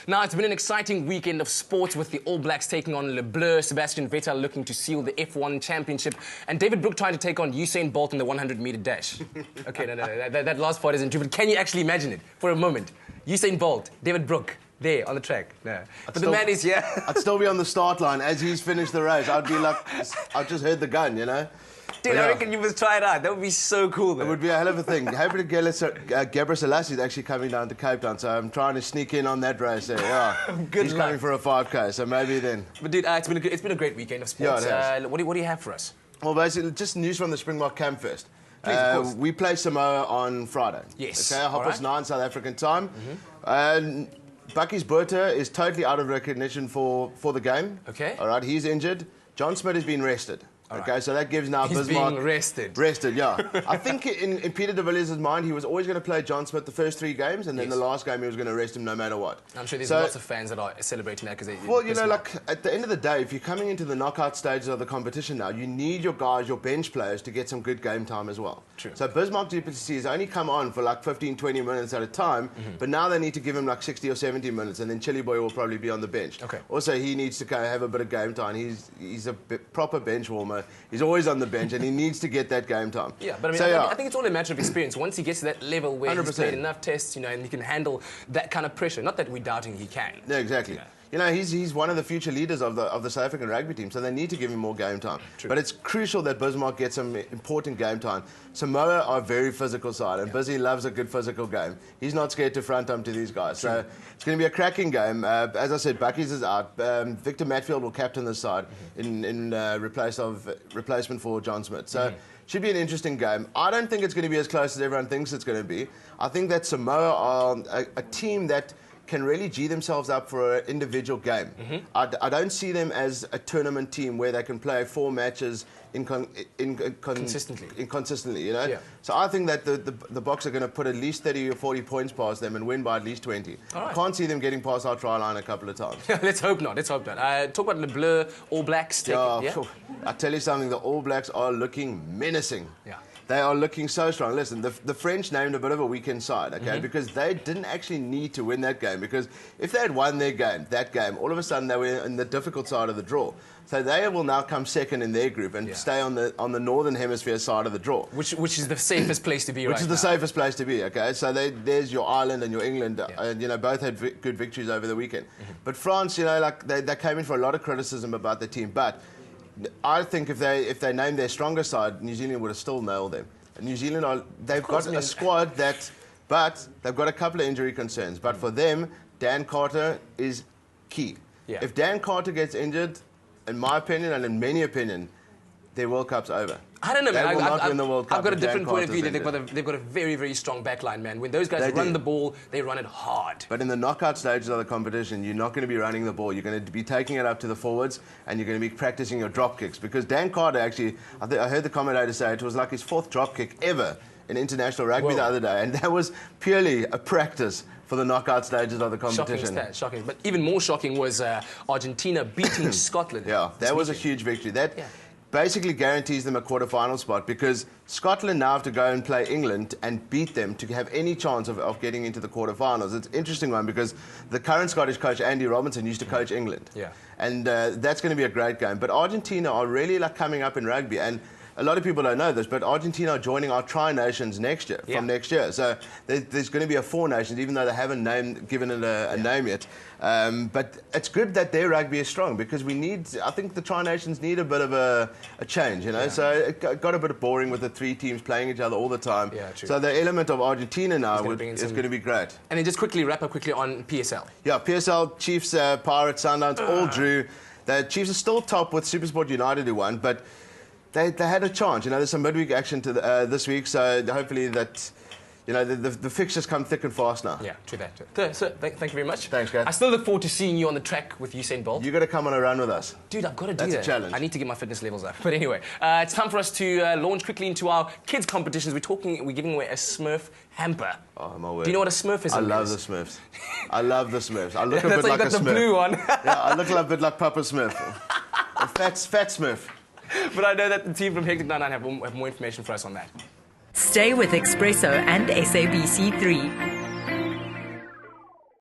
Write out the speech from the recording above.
Now, it's been an exciting weekend of sports with the All Blacks taking on Le Bleu, Sebastian Vettel looking to seal the F1 championship, and David Brooke trying to take on Usain Bolt in the 100-meter dash. Okay, no, that last part isn't true, but can you actually imagine it for a moment? Usain Bolt, David Brooke, there on the track. No. But the man is here. I'd still be on the start line as he's finished the race. I'd be like, I've just heard the gun, you know? Dude, I reckon you must try it out. That would be so cool, though. It would be a hell of a thing. Happy to Gebre Selassie is actually coming down to Cape Town, so I'm trying to sneak in on that race there. Yeah. He's coming for a 5K, so maybe then. But dude, it's been a great weekend of sports. Yeah, it has. What do you have for us? Well, basically, just news from the Springbok camp first. Please, of course. We play Samoa on Friday. Yes. Okay, 9:30 South African time. Bucky's Bertha is totally out of recognition for the game. Okay. All right, he's injured. John Smith has been rested. Okay, so that gives now He's Bismarck... being rested. Rested, yeah. I think in Peter de Villiers' mind, he was always going to play John Smith the first 3 games, and then the last game he was going to rest him no matter what. I'm sure there's lots of fans that are celebrating that because they... Well, you know, like, at the end of the day, if you're coming into the knockout stages of the competition now, you need your guys, your bench players, to get some good game time as well. True. So Bismarck du Plessis has only come on for like 15, 20 minutes at a time, but now they need to give him like 60 or 70 minutes, and then Chilly Boy will probably be on the bench. Okay. Also, he needs to kind of have a bit of game time. He's a proper bench warmer. He's always on the bench, and he needs to get that game time. Yeah, but I mean, I think it's all a matter of experience. Once he gets to that level where 100%. he's played enough tests, you know, and he can handle that kind of pressure. Not that we're doubting he can. Yeah, exactly. Yeah. You know, he's one of the future leaders of the South African rugby team, so they need to give him more game time. True. But it's crucial that Bismarck gets some important game time. Samoa are a very physical side, and Busy loves a good physical game. He's not scared to front him to these guys. So it's going to be a cracking game. As I said, Bucky's is out. Victor Matfield will captain this side in replacement for John Smith. So should be an interesting game. I don't think it's going to be as close as everyone thinks it's going to be. I think that Samoa are a team that can really G themselves up for an individual game. I don't see them as a tournament team where they can play 4 matches consistently, you know? Yeah. So I think that the Boks are going to put at least 30 or 40 points past them and win by at least 20. I can't see them getting past our try line a couple of times. Let's hope not. Let's hope not. Talk about Le Bleu, All Blacks. I tell you something, the All Blacks are looking menacing. Yeah. They are looking so strong. Listen, the French named a bit of a weekend side, okay, because they didn't actually need to win that game, because if they had won that game, all of a sudden they were in the difficult side of the draw. So they will now come second in their group and stay on the Northern Hemisphere side of the draw. Which is the safest place to be right now. Which is the safest place to be, okay? So there's your Ireland and your England, you know, both had good victories over the weekend. But France, you know, like they came in for a lot of criticism about the team, but I think if they named their stronger side, New Zealand would have still nailed them. And New Zealand they've got a squad but they've got a couple of injury concerns. But for them, Dan Carter is key. Yeah. If Dan Carter gets injured, in my opinion and in many opinion, their World Cup's over. I don't know, man. They will not win the World Cup. I've got a different point of view. They've got a very, very strong backline, man. When those guys run the ball, they run it hard. But in the knockout stages of the competition, you're not going to be running the ball. You're going to be taking it up to the forwards, and you're going to be practicing your drop kicks. Because Dan Carter actually, I heard the commentator say it was like his 4th drop kick ever in international rugby the other day, and that was purely a practice for the knockout stages of the competition. Shocking. But even more shocking was Argentina beating Scotland. Yeah, that was a huge victory. That basically guarantees them a quarter-final spot, because Scotland now have to go and play England and beat them to have any chance of getting into the quarter-finals. It's an interesting one because the current Scottish coach, Andy Robinson, used to coach England. Yeah. And that's going to be a great game. But Argentina are really like coming up in rugby, and a lot of people don't know this, but Argentina are joining our Tri-Nations next year, from next year. So there's going to be a 4 nations, even though they haven't given it a name yet. But it's good that their rugby is strong, because I think the Tri-Nations need a bit of a change, you know. So it got a bit boring with the 3 teams playing each other all the time. Yeah, true. So the element of Argentina now is going to be great. And then just wrap up quickly on PSL. Yeah, PSL, Chiefs, Pirates, Sundowns, all drew. The Chiefs are still top with SuperSport United who won, but they had a chance. You know, there's some midweek action this week, so hopefully that, you know, the fixtures come thick and fast now. Yeah, true that. So, thank you very much. Thanks, guys. I still look forward to seeing you on the track with Usain Bolt. You got to come on a run with us. Dude, I've got to do that. That's a challenge. I need to get my fitness levels up. But anyway, it's time for us to launch quickly into our kids' competitions. We're giving away a Smurf hamper. Oh, my word. Do you know what a Smurf is? I love the Smurfs. I love the Smurfs. I look a bit like a Smurf. That's why you got the blue one. Yeah, I look a bit like Papa Smurf. A fat Smurf. But I know that the team from Hectic 99 have more information for us on that. Stay with eXpresso and SABC3.